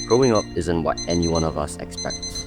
Growing up isn't what any one of us expects.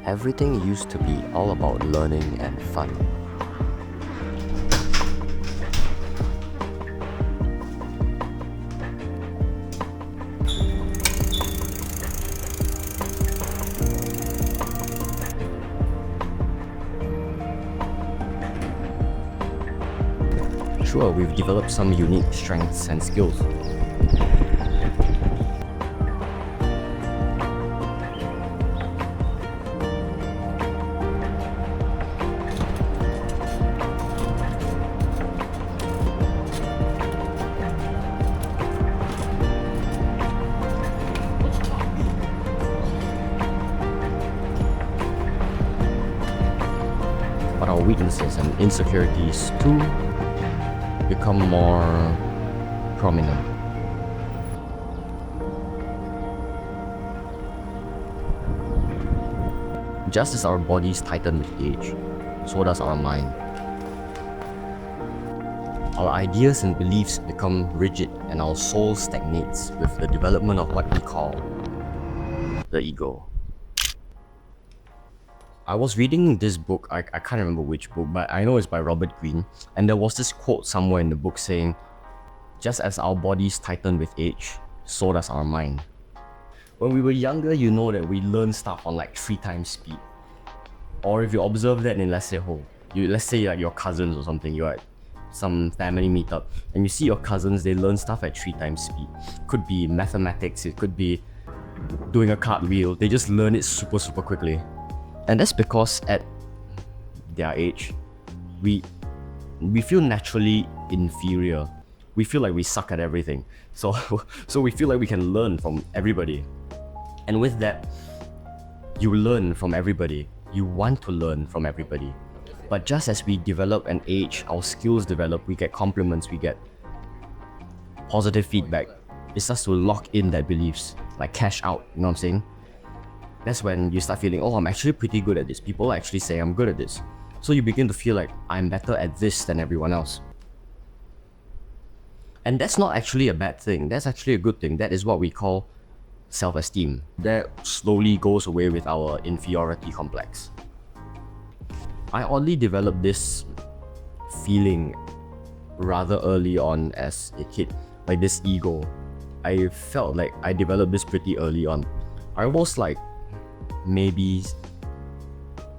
Everything used to be all about learning and fun. Sure, we've developed some unique strengths and skills. But our weaknesses and insecurities too become more prominent. Just as our bodies tighten with age, so does our mind. Our ideas and beliefs become rigid and our soul stagnates with the development of what we call the ego. I was reading this book, I can't remember which book, but I know it's by Robert Greene, and there was this quote somewhere in the book saying, just as our bodies tighten with age, so does our mind. When we were younger, you know that we learn stuff on like 3 times speed. Or if you observe that in, let's say like your cousins or something, you're at some family meetup, and you see your cousins, they learn stuff at 3 times speed. Could be mathematics, it could be doing a cartwheel, they just learn it super quickly. And that's because at their age, we feel naturally inferior. We feel like we suck at everything. So we feel like we can learn from everybody. And with that, you learn from everybody. You want to learn from everybody. But just as we develop and age, our skills develop, we get compliments, we get positive feedback. It starts to lock in that beliefs, like cash out, you know what I'm saying? That's when you start feeling, oh, I'm actually pretty good at this. People actually say I'm good at this. So you begin to feel like I'm better at this than everyone else. And that's not actually a bad thing. That's actually a good thing. That is what we call self-esteem. That slowly goes away with our inferiority complex. I oddly developed this feeling rather early on as a kid, like this ego. I felt like I developed this pretty early on. I was like maybe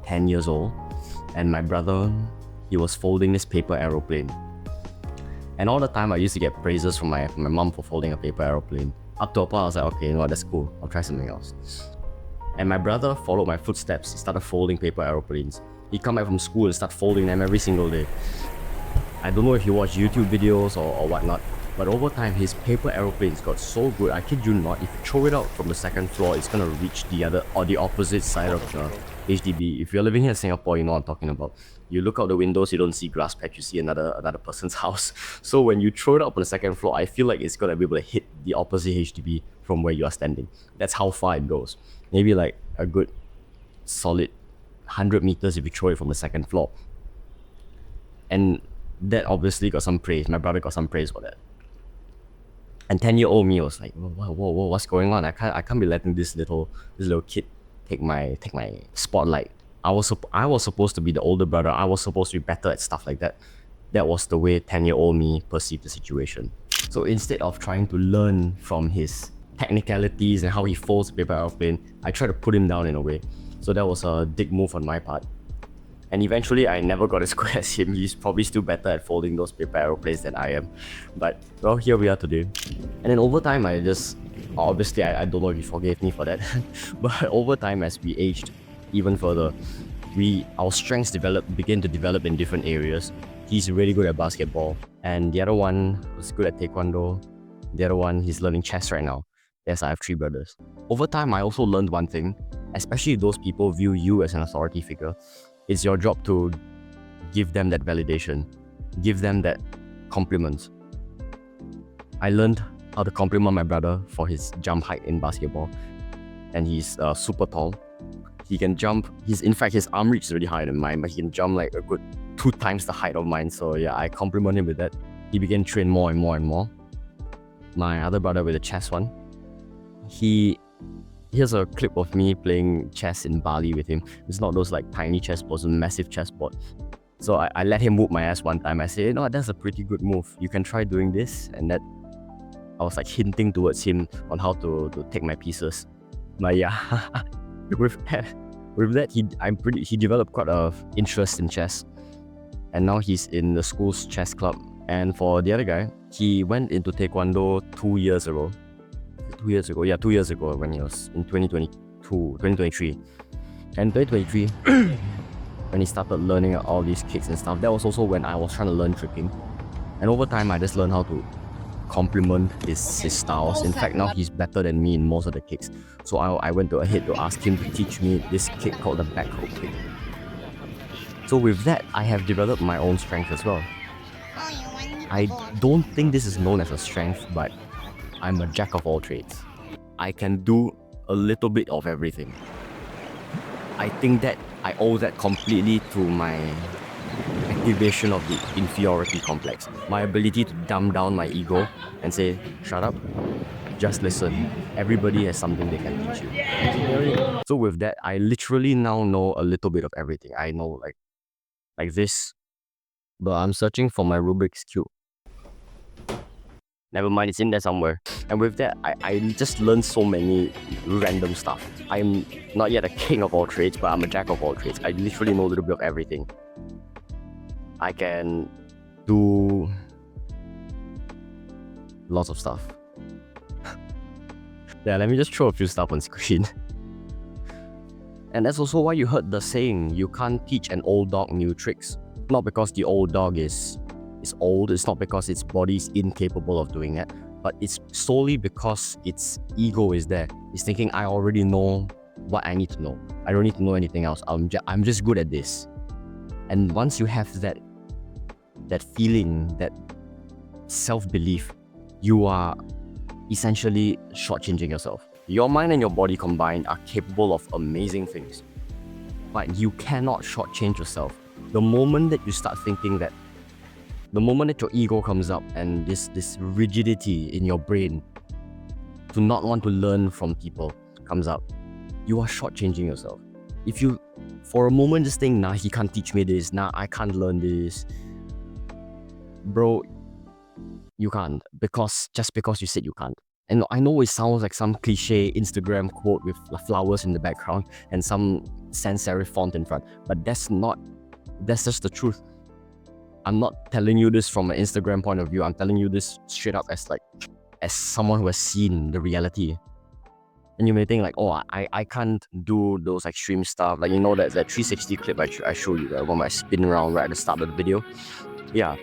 10 years old, and my brother, he was folding this paper aeroplane. And all the time I used to get praises from my mom for folding a paper aeroplane. Up to a point I was like, okay, you know what, that's cool, I'll try something else. And my brother followed my footsteps. He started folding paper aeroplanes. He'd come back from school and start folding them every single day. I don't know if you watch YouTube videos or whatnot, but over time his paper aeroplanes got so good, I kid you not, if you throw it out from the 2nd floor, it's gonna reach the opposite side of the HDB. If you're living here in Singapore, you know what I'm talking about. You look out the windows, you don't see grass patch, you see another person's house. So when you throw it up on the 2nd floor, I feel like it's gonna be able to hit the opposite HDB from where you are standing. That's how far it goes. Maybe like a good solid 100 meters if you throw it from the 2nd floor. And that obviously got some praise. My brother got some praise for that. And 10-year-old me was like, whoa, what's going on? I can't be letting this little kid take my spotlight. I was supposed to be the older brother. I was supposed to be better at stuff like that. That was the way 10-year-old me perceived the situation. So instead of trying to learn from his technicalities and how he folds the paper airplane, I tried to put him down in a way. So that was a dick move on my part. And eventually I never got as good as him. He's probably still better at folding those paper aeroplanes than I am. But well, here we are today. And then over time I don't know if he forgave me for that. But over time, as we aged even further, our strengths began to develop in different areas. He's really good at basketball, and the other one was good at taekwondo. The other one, he's learning chess right now. Yes, I have 3 brothers. Over time, I also learned one thing, especially if those people view you as an authority figure. It's your job to give them that validation, give them that compliment. I learned how to compliment my brother for his jump height in basketball, and he's super tall. He can jump. In fact, his arm reach is really higher than mine, but he can jump like a good 2 times the height of mine. So yeah, I compliment him with that. He began to train more and more and more. My other brother with the chess one, here's a clip of me playing chess in Bali with him. It's not those like tiny chessboards, a massive chessboard. So I let him whoop my ass one time. I said, no, that's a pretty good move. You can try doing this. And that I was like hinting towards him on how to take my pieces. But yeah, with that, he developed quite a interest in chess. And now he's in the school's chess club. And for the other guy, he went into Taekwondo 2 years ago. 2 years ago, yeah, 2 years ago when he was in 2023. And 2023, when he started learning all these kicks and stuff, that was also when I was trying to learn tricking. And over time, I just learned how to complement his styles. In fact, now he's better than me in most of the kicks. So I went ahead to ask him to teach me this kick called the back hook kick. So with that, I have developed my own strength as well. I don't think this is known as a strength, but I'm a jack of all trades. I can do a little bit of everything. I think that I owe that completely to my activation of the inferiority complex. My ability to dumb down my ego and say, shut up, just listen. Everybody has something they can teach you. So with that, I literally now know a little bit of everything. I know like this, but I'm searching for my Rubik's Cube. Never mind, it's in there somewhere. And with that, I just learned so many random stuff. I'm not yet a king of all trades, but I'm a jack of all trades. I literally know a little bit of everything. I can do lots of stuff. Yeah, let me just throw a few stuff on screen. And that's also why you heard the saying, you can't teach an old dog new tricks. Not because the old dog is old, it's not because its body is incapable of doing that, but it's solely because its ego is there. It's thinking, I already know what I need to know. I don't need to know anything else. I'm just good at this. And once you have that feeling, that self-belief, you are essentially shortchanging yourself. Your mind and your body combined are capable of amazing things, but you cannot shortchange yourself. The moment that you start thinking that, the moment that your ego comes up and this rigidity in your brain to not want to learn from people comes up, you are shortchanging yourself. If you, for a moment, just think, nah, he can't teach me this, nah, I can't learn this. Bro, you can't, just because you said you can't. And I know it sounds like some cliche Instagram quote with flowers in the background and some sans serif font in front, but that's just the truth. I'm not telling you this from an Instagram point of view. I'm telling you this straight up as someone who has seen the reality. And you may think like, oh, I can't do those extreme stuff. Like, you know, that 360 clip I showed you, that one where I spin around right at the start of the video. Yeah.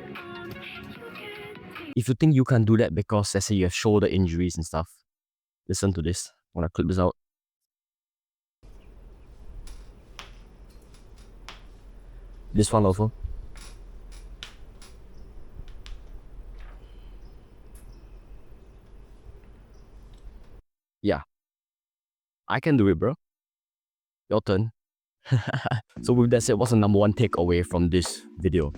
If you think you can do that because, let's say, you have shoulder injuries and stuff, listen to this. I want to clip this out. This one also. Yeah. I can do it, bro. Your turn. So with that said, what's the number one takeaway from this video?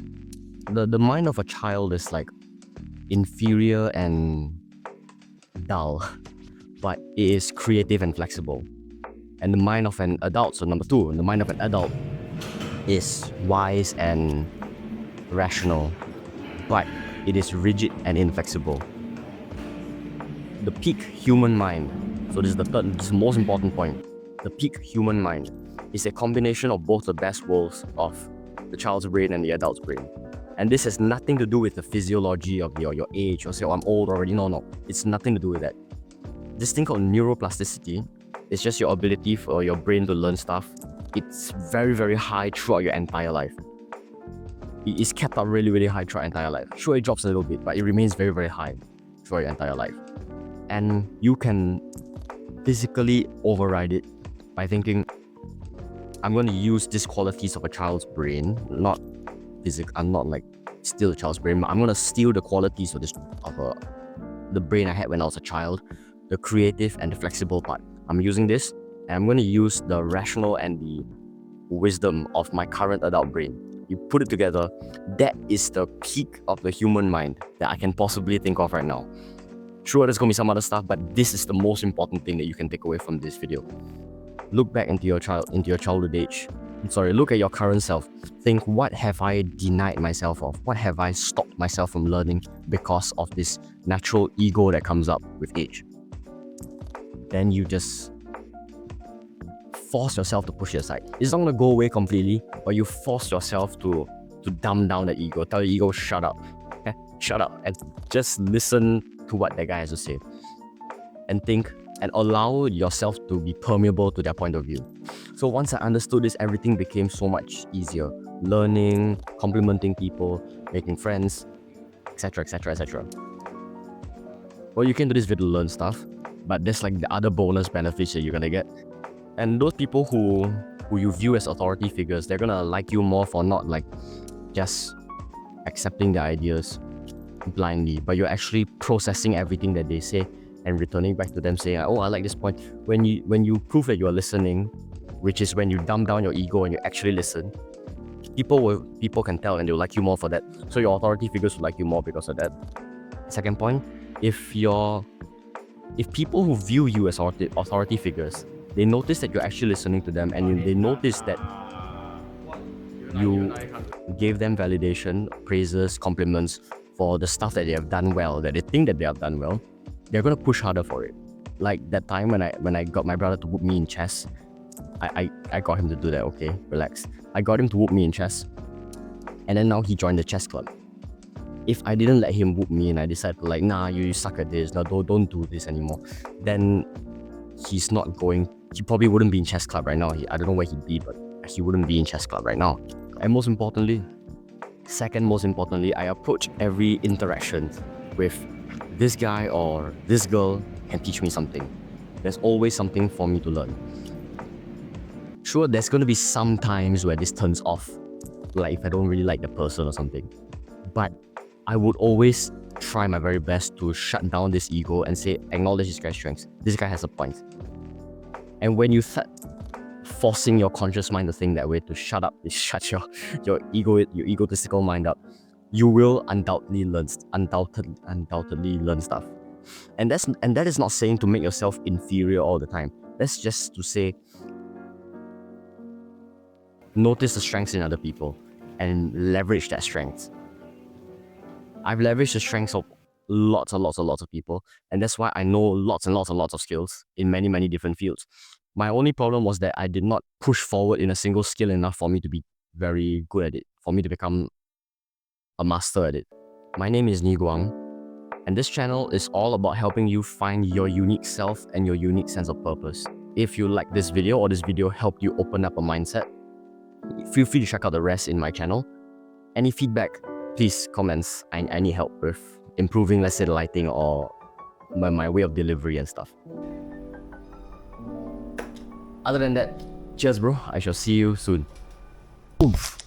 The mind of a child is like inferior and dull, but it is creative and flexible. And the mind of an adult, so number two, the mind of an adult is wise and rational, but it is rigid and inflexible. The peak human mind, so this is the most important point. The peak human mind is a combination of both the best worlds of the child's brain and the adult's brain. And this has nothing to do with the physiology of your age or say, oh, I'm old already. No. It's nothing to do with that. This thing called neuroplasticity is just your ability for your brain to learn stuff. It's very, very high throughout your entire life. It is kept up really, really high throughout your entire life. Sure, it drops a little bit, but it remains very, very high throughout your entire life. And you can physically override it by thinking, I'm going to use these qualities of a child's brain, I'm not like steal a child's brain, but I'm going to steal the qualities of the brain I had when I was a child, the creative and the flexible part. I'm using this, and I'm going to use the rational and the wisdom of my current adult brain. you put it together, that is the peak of the human mind that I can possibly think of right now. Sure, there's gonna be some other stuff, but this is the most important thing that you can take away from this video. Look back into your childhood age. Look at your current self. Think, what have I denied myself of? What have I stopped myself from learning because of this natural ego that comes up with age? Then you just force yourself to push it aside. It's not gonna go away completely, but you force yourself to dumb down the ego. Tell the ego, shut up. Shut up. And just listen to what that guy has to say. And think and allow yourself to be permeable to their point of view. So once I understood this, everything became so much easier. Learning, complimenting people, making friends, etc, etc, etc. Well, you came to this video to learn stuff, but there's like the other bonus benefits that you're gonna get. And those people who you view as authority figures, they're gonna like you more for not like just accepting their ideas blindly, but you're actually processing everything that they say and returning back to them saying, oh, I like this point. When you prove that you're listening, which is when you dumb down your ego and you actually listen, people can tell and they'll like you more for that. So your authority figures will like you more because of that. Second point, if people who view you as authority figures, they notice that you're actually listening to them, and they notice that you gave them validation, praises, compliments for the stuff that they have done well, that they think that they have done well, they're gonna push harder for it. Like that time when I got my brother to whoop me in chess, I got him to do that. Okay, relax. I got him to whoop me in chess, and then now he joined the chess club. If I didn't let him whoop me and I decided to like, nah, you suck at this, no, don't do this anymore, then he's not going. He probably wouldn't be in chess club right now. I don't know where he'd be, but he wouldn't be in chess club right now. And second most importantly, I approach every interaction with this guy or this girl can teach me something. There's always something for me to learn. Sure, there's going to be some times where this turns off, like if I don't really like the person or something. But I would always try my very best to shut down this ego and say, acknowledge this guy's strengths. This guy has a point. And when you start forcing your conscious mind to think that way, to shut your egotistical mind up, you will undoubtedly learn stuff. And that is not saying to make yourself inferior all the time. That's just to say, notice the strengths in other people and leverage that strength. I've leveraged the strengths of lots and lots of people, and that's why I know lots and lots of skills in many, many different fields. My only problem was that I did not push forward in a single skill enough for me to be very good at it, for me to become a master at it. My name is Ni Guang, and this channel is all about helping you find your unique self and your unique sense of purpose. If you like this video or this video helped you open up a mindset, feel free to check out the rest in my channel. Any feedback, please comments. I need help with improving, let's say, the lighting or my way of delivery and stuff. Other than that, cheers bro, I shall see you soon. Oof.